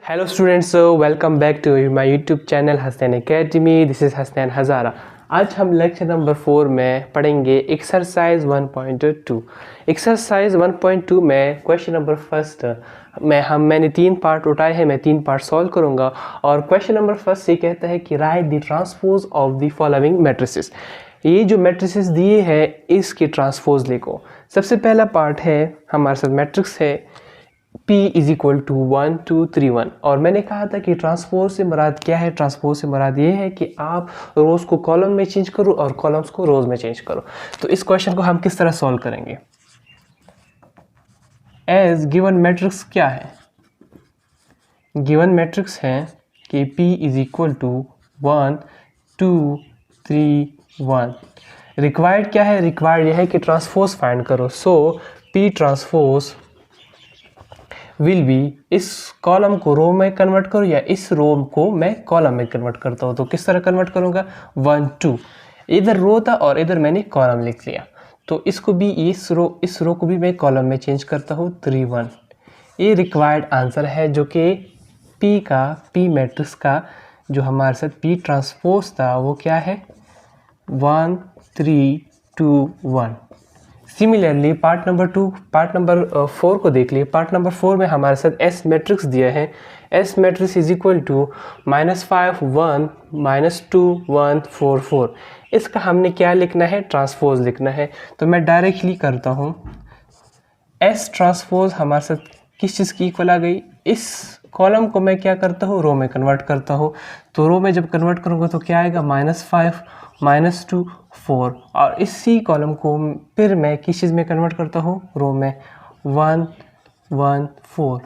Hello students, welcome back to my YouTube channel Hasnain Academy. This is Hasnain Hazara. आज हम lecture number 4 में पढ़ेंगे exercise 1.2. Exercise 1.2 में क्वेश्चन नंबर फर्स्ट मैंने 3 पार्ट उठाए हैं. मैं 3 पार्ट सॉल्व करूंगा और क्वेश्चन नंबर फर्स्ट ये कहता है कि right the transpose of the following matrices. ये जो मैट्रिसेस दिए हैं इसके ट्रांसपोज लिखो. सबसे पहला पार्ट है हमारे साथ मैट्रिक्स है P इज इक्वल टू 1 2 3 1 और मैंने कहा था कि ट्रांसपोज से मुराद क्या है. ट्रांसपोज से मुराद ये है कि आप रोज़ को कॉलम में चेंज करो और कॉलम्स को रोज़ में चेंज करो. तो इस क्वेश्चन को हम किस तरह सॉल्व करेंगे. एज गिवन मैट्रिक्स क्या है. गिवन मैट्रिक्स है कि P is equal to 1 2 3 1. Required क्या है. रिक्वायर्ड यह है कि ट्रांसपोज फाइंड करो. So P transpose will be, इस कॉलम को रो में कन्वर्ट करो या इस रो को मैं कॉलम में कन्वर्ट करता हूँ. तो किस तरह कन्वर्ट करूँगा. 1 2 इधर रो था और इधर मैंने कॉलम लिख लिया. तो इसको भी इस रो को भी मैं कॉलम में चेंज करता हूँ 3 1. ये रिक्वायर्ड आंसर है जो कि P मैट्रिक्स का जो हमारे साथ P ट्रांसपोज था वो क्या है 1 3 2 1. सिमिलरली पार्ट नंबर 4 को देख लिए. पार्ट नंबर 4 में हमारे साथ एस मैट्रिक्स दिया है. S matrix is equal to -5 1 -2 1 4 4. इसका हमने क्या लिखना है. ट्रांसपोज लिखना है. तो मैं डायरेक्टली करता हूँ. एस ट्रांसपोज हमारे साथ किस चीज़ की इक्वल आ गई. इस कॉलम को मैं क्या करता हूँ रो में कन्वर्ट करता हूँ. तो रो में जब कन्वर्ट करूँगा तो क्या आएगा -5 -2 4 और इसी कॉलम को फिर मैं किस चीज़ में कन्वर्ट करता हूँ रो में 1 1 4.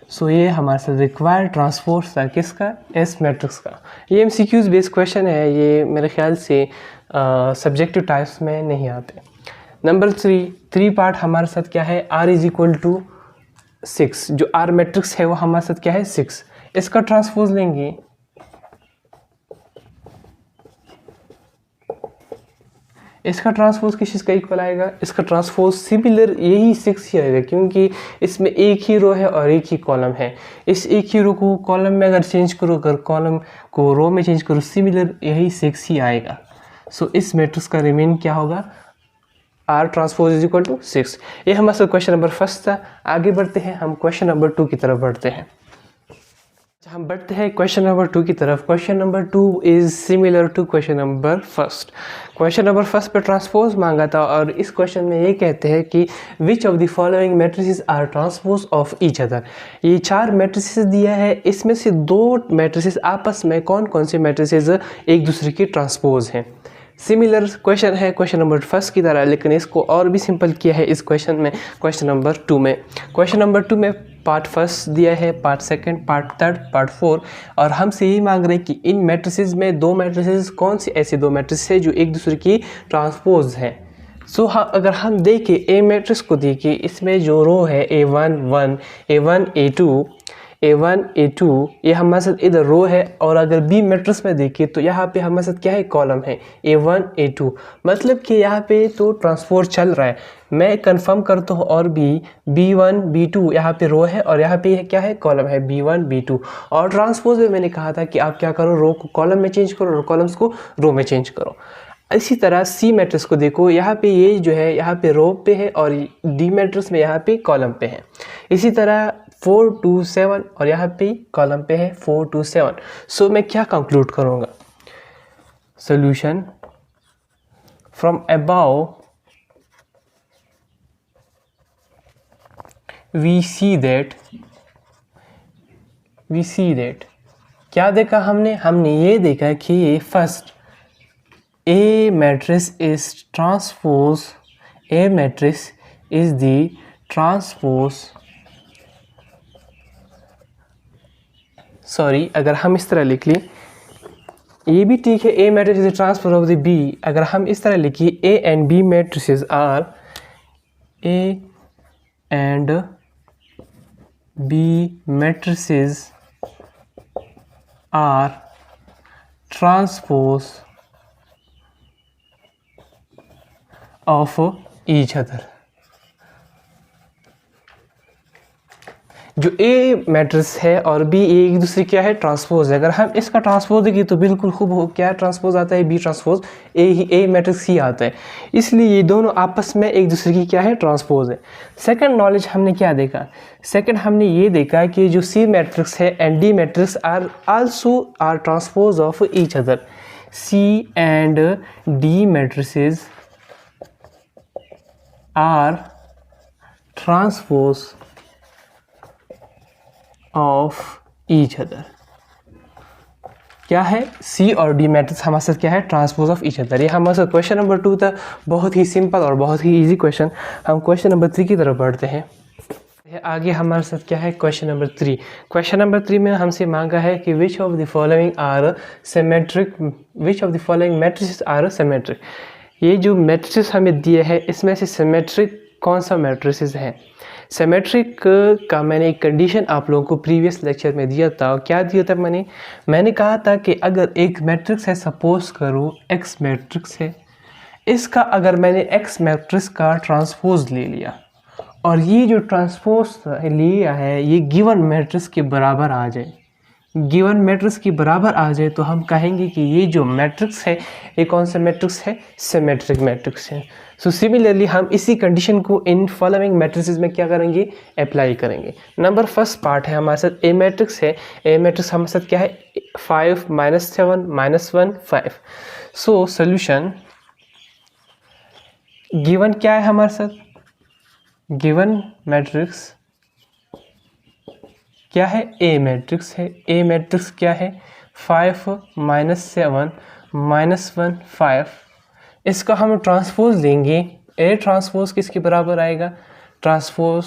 सो ये हमारे साथ रिक्वायर्ड ट्रांसपोज था किसका एस मैट्रिक्स का. ये MCQs बेस्ड क्वेश्चन है. ये मेरे ख्याल से सब्जेक्टिव टाइप्स में नहीं आते. नंबर 3 पार्ट हमारे साथ क्या है. R is equal to 6. जो R मैट्रिक्स है वो हमारे साथ क्या है 6. इसका ट्रांसपोज लेंगे. इसका ट्रांसपोज किस चीज़ का इक्वल आएगा. इसका ट्रांसपोज सिमिलर यही 6 ही आएगा क्योंकि इसमें एक ही रो है और एक ही कॉलम है. इस एक ही रो को कॉलम में अगर चेंज करो, अगर कॉलम को रो में चेंज करो, सिमिलर यही 6 ही आएगा. सो इस मैट्रिक्स का रिमेन क्या होगा R transpose is equal to 6. ये हमारा क्वेश्चन नंबर फर्स्ट था. आगे बढ़ते हैं हम क्वेश्चन नंबर 2 की तरफ बढ़ते हैं. हम बढ़ते हैं क्वेश्चन नंबर 2 की तरफ. Question number 2 is similar to question number first. Question number first पे ट्रांसपोज मांगा था और इस क्वेश्चन में ये कहते हैं कि which of the following matrices are transpose of each other. ये 4 मैट्रिसेस दिया है. इसमें से 2 मैट्रिसेस आपस में कौन कौन से मैट्रिसेस एक दूसरे की ट्रांसपोज हैं. सिमिलर क्वेश्चन है क्वेश्चन नंबर फर्स्ट की तरह, लेकिन इसको और भी सिंपल किया है इस क्वेश्चन में. क्वेश्चन नंबर 2 में पार्ट फर्स्ट दिया है, part second, part third, part 4 और हमसे यही मांग रहे हैं कि इन मैट्रिसेस में 2 मैट्रिसेस कौन सी ऐसे 2 मैट्रिसेस हैं जो एक दूसरे की ट्रांसपोज हैं. सो अगर हम देखें ए मैट्रिक्स को देखिए, इसमें जो रो है A1 1 A1 A1 A2 ये हमारे साथ इधर रो है. और अगर बी मैट्रिक्स में देखिए तो यहाँ पे हमारे साथ क्या है कॉलम है A1 A2. मतलब कि यहाँ पे तो ट्रांसपोज चल रहा है. मैं कंफर्म करता हूँ और भी B1 B2 यहाँ पे रो है और यहाँ पे क्या है कॉलम है B1 B2. और ट्रांसपोज में मैंने कहा था कि आप क्या करो रो को कॉलम में चेंज करो और कॉलम्स को रो में चेंज करो. इसी तरह सी मैट्रिक्स को देखो, यहाँ पे ये जो है यहाँ पे रो पे है और डी मैट्रिक्स में यहाँ पे कॉलम पे है. इसी तरह 4 2 7 और यहाँ पे कॉलम पे है 4 2 7. सो मैं क्या कंक्लूड करूँगा. Solution from above we see that क्या देखा हमने ये देखा कि first A matrix is transpose. A matrix is the transpose. Sorry, अगर हम इस तरह लिख लें ये भी ठीक है. A matrix is the transpose of the B. अगर हम इस तरह लिखिए A and B matrices are A and B matrices are transpose of each other. जो ए मैट्रिक्स है और बी एक दूसरे क्या है ट्रांसपोज है। अगर हम इसका ट्रांसपोज देखें तो बिल्कुल खूब हो क्या ट्रांसपोज आता है, बी ट्रांसपोज ए मैट्रिक्स ही आता है। इसलिए ये दोनों आपस में एक दूसरे की क्या है ट्रांसपोज है। सेकंड नॉलेज हमने क्या देखा, सेकंड हमने ये देखा कि जो सी मैट्रिक्स है and D matrix are also are transpose of each other. C and D matrices are transpose of each other. क्या है, सी और डी मैट्रिक्स हमारे साथ क्या है ट्रांसपोज ऑफ ईच अदर। ये हमारे साथ क्वेश्चन नंबर 2 था, बहुत ही सिंपल और बहुत ही इजी क्वेश्चन। हम क्वेश्चन नंबर 3 की तरफ बढ़ते हैं। आगे हमारे साथ क्या है क्वेश्चन नंबर 3। क्वेश्चन नंबर 3 में हमसे मांगा है कि which of the following are symmetric, which of the following matrices are symmetric. ये जो मैट्रिसेस हमें दिए हैं इसमें से सिमेट्रिक कौन सा मैट्रिसेस है। सिमेट्रिक का मैंने एक कंडीशन आप लोगों को प्रीवियस लेक्चर में दिया था। क्या दिया था मैंने कहा था कि अगर एक मैट्रिक्स है, सपोज करो एक्स मैट्रिक्स है, इसका अगर मैंने एक्स मैट्रिक्स का ट्रांसपोज ले लिया और ये जो ट्रांसपोज लिया है ये गिवन मैट्रिक्स के बराबर आ जाए, गिवन मैट्रिक्स के बराबर आ जाए तो हम कहेंगे कि ये जो मैट्रिक्स है ये कौन सा मैट्रिक्स है, सिमेट्रिक मैट्रिक्स है। सो सिमिलरली हम इसी कंडीशन को इन फॉलोइंग मैट्रिसेस में क्या करेंगे, अप्लाई करेंगे। नंबर फर्स्ट पार्ट है हमारे साथ ए मैट्रिक्स है, ए मैट्रिक्स हमारे साथ क्या है 5 -7 -1 5। सो सोल्यूशन गिवन क्या है हमारे साथ, गिवन मैट्रिक्स क्या है, ए मैट्रिक्स है। ए मैट्रिक्स क्या है 5 -7 -1 5। इसका हम ट्रांसपोज लेंगे, ए ट्रांसपोज किसके बराबर आएगा, ट्रांसपोज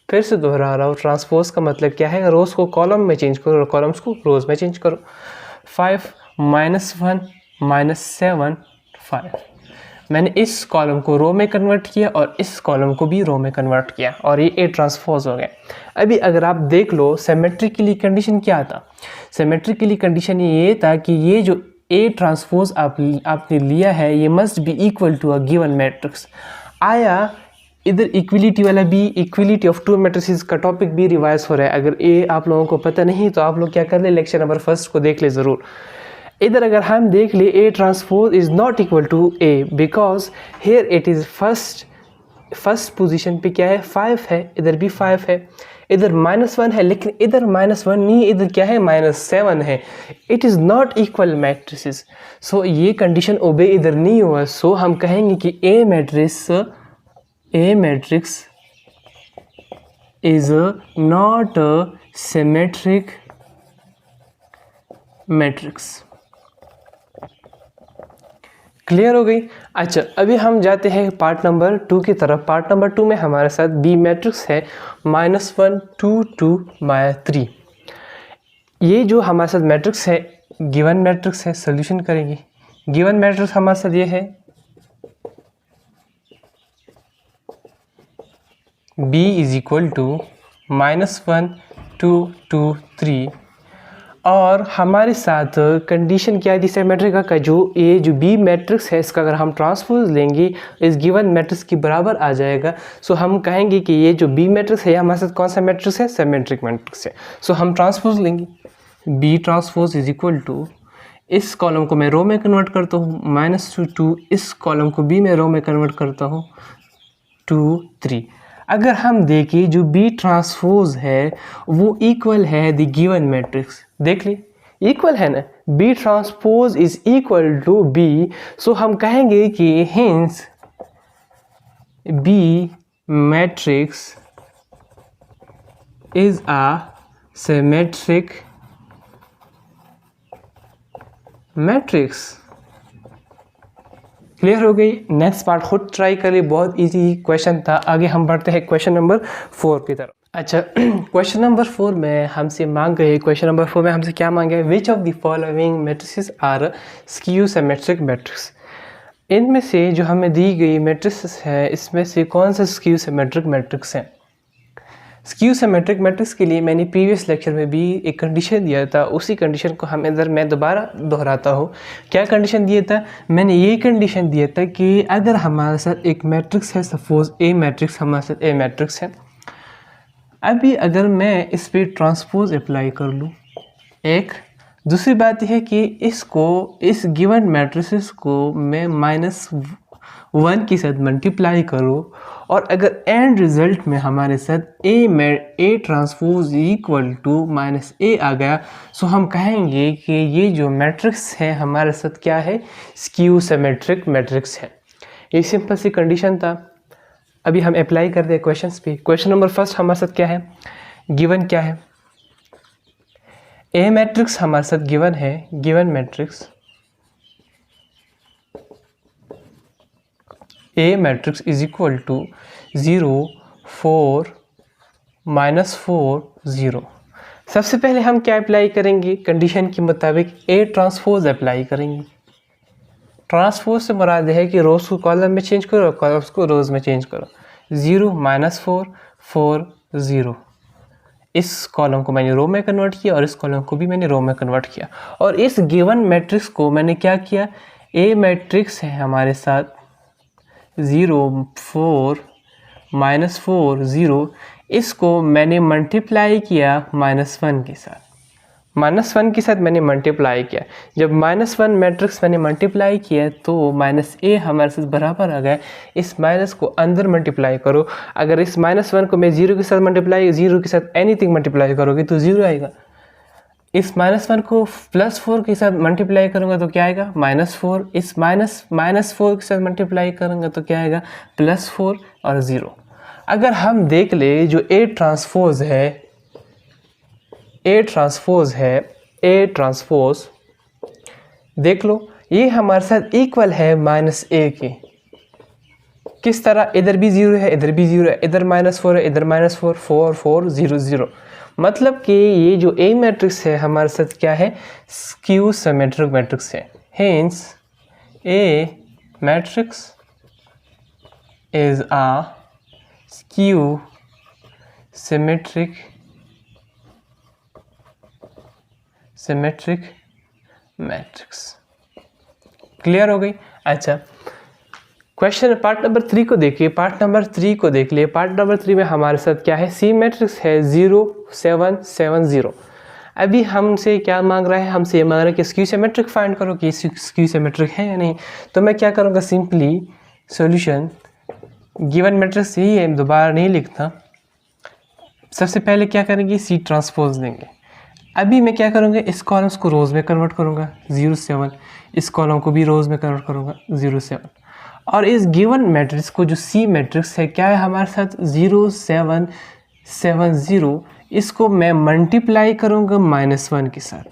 फिर से दोहरा रहा हूँ, ट्रांसपोज का मतलब क्या है, रोज़ को कॉलम में चेंज करो और कॉलम्स को रोज़ में चेंज करो। 5 -1 -7 5। मैंने इस कॉलम को रो में कन्वर्ट किया और इस कॉलम को भी रो में कन्वर्ट किया और ये ए ट्रांसपोज हो गया। अभी अगर आप देख लो सिमेट्रिकली कंडीशन क्या था, सिमेट्रिकली कंडीशन ये था कि ये जो ए ट्रांसपोज आपने लिया है ये must be equal to a given matrix. आया इधर इक्विलिटी वाला भी, इक्विलिटी ऑफ टू मैट्रिसेस का टॉपिक भी रिवाइज हो रहा है। अगर ए आप लोगों को पता नहीं तो आप लोग क्या कर ले, लेक्चर नंबर 1 को देख ले ज़रूर। इधर अगर हम देख ले A transpose is not equal to A because here it is first position पे क्या है 5 है, इधर भी 5 है, इधर -1 है, लेकिन इधर -1 नहीं, इधर क्या है -7 है। It is not equal matrices. So ये कंडीशन ओबे इधर नहीं हुआ। सो हम कहेंगे कि A matrix is not a symmetric matrix. Clear हो गई। अच्छा अभी हम जाते हैं पार्ट नंबर 2 की तरफ। पार्ट नंबर 2 में हमारे साथ बी मैट्रिक्स है -1 2 2 3। ये जो हमारे साथ मैट्रिक्स है गिवन मैट्रिक्स है, सोल्यूशन करेंगे। गिवन मैट्रिक्स हमारे साथ ये है B इज इक्वल टू -1 2 2 3 और हमारे साथ कंडीशन क्या है सिमेट्रिक का, जो ये जो बी मैट्रिक्स है इसका अगर हम ट्रांसपोज लेंगे इस गिवन मैट्रिक्स के बराबर आ जाएगा। सो हम कहेंगे कि ये जो बी मैट्रिक्स है हमारे साथ कौन सा मैट्रिक्स है, सिमेट्रिक मैट्रिक्स है। सो हम ट्रांसपोज लेंगे, B transpose is equal to, इस कॉलम को मैं रो में कन्वर्ट करता हूँ -2 2, इस कॉलम को बी में रो में कन्वर्ट करता हूँ 2 3। अगर हम देखें जो बी ट्रांसपोज है वो इक्वल है द गिवन मैट्रिक्स, देख ले इक्वल है ना, B transpose is equal to B. So हम कहेंगे कि hence B matrix is a symmetric matrix. Clear हो गई। नेक्स्ट पार्ट खुद ट्राई करिए, बहुत इजी क्वेश्चन था। आगे हम बढ़ते हैं क्वेश्चन नंबर 4 की तरफ। अच्छा क्वेश्चन नंबर 4 में हमसे मांग गए, क्वेश्चन नंबर 4 में हमसे क्या मांगे, which of the following matrices are skew symmetric matrix. इनमें से जो हमें दी गई मैट्रिक्स है इसमें से कौन सा स्क्यू सिमेट्रिक मैट्रिक्स है। स्क्यू सिमेट्रिक मैट्रिक्स के लिए मैंने प्रीवियस लेक्चर में भी एक कंडीशन दिया था, उसी कंडीशन को हम इधर मैं दोबारा दोहराता हूँ। क्या कंडीशन दिया था, मैंने ये कंडीशन दिया था कि अगर हमारे साथ एक मैट्रिक्स है, सपोज ए मैट्रिक्स हमारे साथ ए मैट्रिक्स है, अभी अगर मैं इस पे ट्रांसपोज अप्लाई कर लूँ, एक दूसरी बात यह है कि इस गिवन मैट्रिसेस को मैं -1 के साथ मल्टीप्लाई करूँ और अगर एंड रिजल्ट में हमारे साथ A transpose equal to -a आ गया, सो हम कहेंगे कि ये जो मैट्रिक्स है हमारे साथ क्या है, स्क्यू सिमेट्रिक मैट्रिक्स है। ये सिंपल सी कंडीशन था। अभी हम अप्लाई कर दें क्वेश्चंस पे। क्वेश्चन नंबर फर्स्ट हमारे साथ क्या है, गिवन क्या है, ए मैट्रिक्स हमारे साथ गिवन है। Given matrix A matrix is equal to 0 4 -4 0। सबसे पहले हम क्या अप्लाई करेंगे, कंडीशन के मुताबिक ए ट्रांसपोज अप्लाई करेंगे। ट्रांसपोज से मुराद है कि रोज को कॉलम में चेंज करो, कॉलम्स को रोज में चेंज करो। 0 -4 4 0, इस कॉलम को मैंने रो में कन्वर्ट किया और इस कॉलम को भी मैंने रो में कन्वर्ट किया। और इस गिवन मैट्रिक्स को मैंने क्या किया, ए मैट्रिक्स है हमारे साथ 0 4 -4 0, इसको मैंने मल्टीप्लाई किया -1 के साथ। -1 के साथ मैंने मल्टीप्लाई किया। जब -1 मैट्रिक्स मैंने मल्टीप्लाई किया तो -a हमारे साथ बराबर आ गया। इस माइनस को अंदर मल्टीप्लाई करो। अगर इस -1 को मैं 0 के साथ मल्टीप्लाई, 0 के साथ एनीथिंग मल्टीप्लाई करोगे तो 0 आएगा। इस -1 को +4 के साथ मल्टीप्लाई करूँगा तो क्या आएगा, -4। इस -4 के साथ मल्टीप्लाई करूँगा तो क्या आएगा, +4 और 0। अगर हम देख ले जो ए ट्रांसपोज है, ए ट्रांसपोज देख लो, ये हमारे साथ इक्वल है -a के। किस तरह, इधर भी 0 है, इधर भी 0 है, इधर -4 है, इधर -4, 4 4 0 0। मतलब कि ये जो ए मैट्रिक्स है हमारे साथ क्या है, स्क्यू सिमेट्रिक मैट्रिक्स है। Hence A matrix is a skew symmetric matrix. Clear हो गई। अच्छा, क्वेश्चन पार्ट नंबर 3 को देखिए। पार्ट नंबर 3 को देख लिए। पार्ट नंबर 3 में हमारे साथ क्या है, सी मैट्रिक्स है 0 7 7 0। अभी हमसे क्या मांग रहा है, हमसे ये मांग रहा है कि स्क्यू सिमेट्रिक फाइंड करो कि स्क्यू सिमेट्रिक है या नहीं। तो मैं क्या करूँगा, सिंपली सॉल्यूशन, गिवन मैट्रिक्स यही है, दोबारा नहीं लिखता। सबसे पहले क्या करेंगे, सी ट्रांसपोज देंगे। अभी मैं क्या करूँगा, इस कॉलम्स को रोज़ में कन्वर्ट करूँगा 0 7, इस कॉलम को भी रोज़ में कन्वर्ट करूँगा 0 7। और इस गिवन मैट्रिक्स को जो सी मैट्रिक्स है क्या है हमारे साथ 0 7 7 0, इसको मैं मल्टीप्लाई करूँगा -1 के साथ।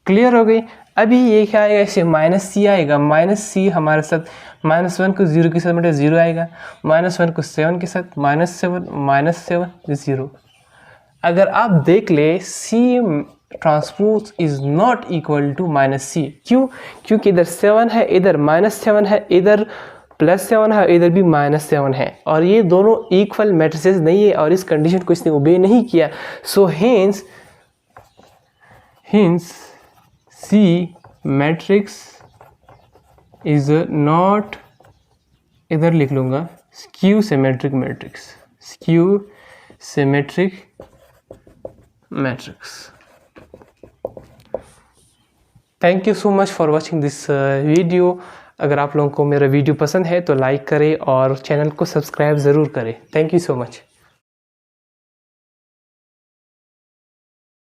क्लियर हो गई। अभी ये क्या आएगा, इसे -c आएगा। -c हमारे साथ -1 को 0 के साथ मतलब 0 आएगा, -1 को 7 के साथ -7 0। अगर आप देख ले, C transpose is not equal to -c। क्यों? क्योंकि इधर 7 है, इधर -7 है, इधर +7 है, इधर भी -7 है, और ये दोनों इक्वल मैट्रिसेस नहीं है और इस कंडीशन को इसने ओबे नहीं किया। So hence C matrix is not, इधर लिख लूँगा skew symmetric matrix, skew symmetric matrix. Thank you so much for watching this video. अगर आप लोगों को मेरा वीडियो पसंद है तो लाइक करें और चैनल को सब्सक्राइब ज़रूर करें। Thank you so much.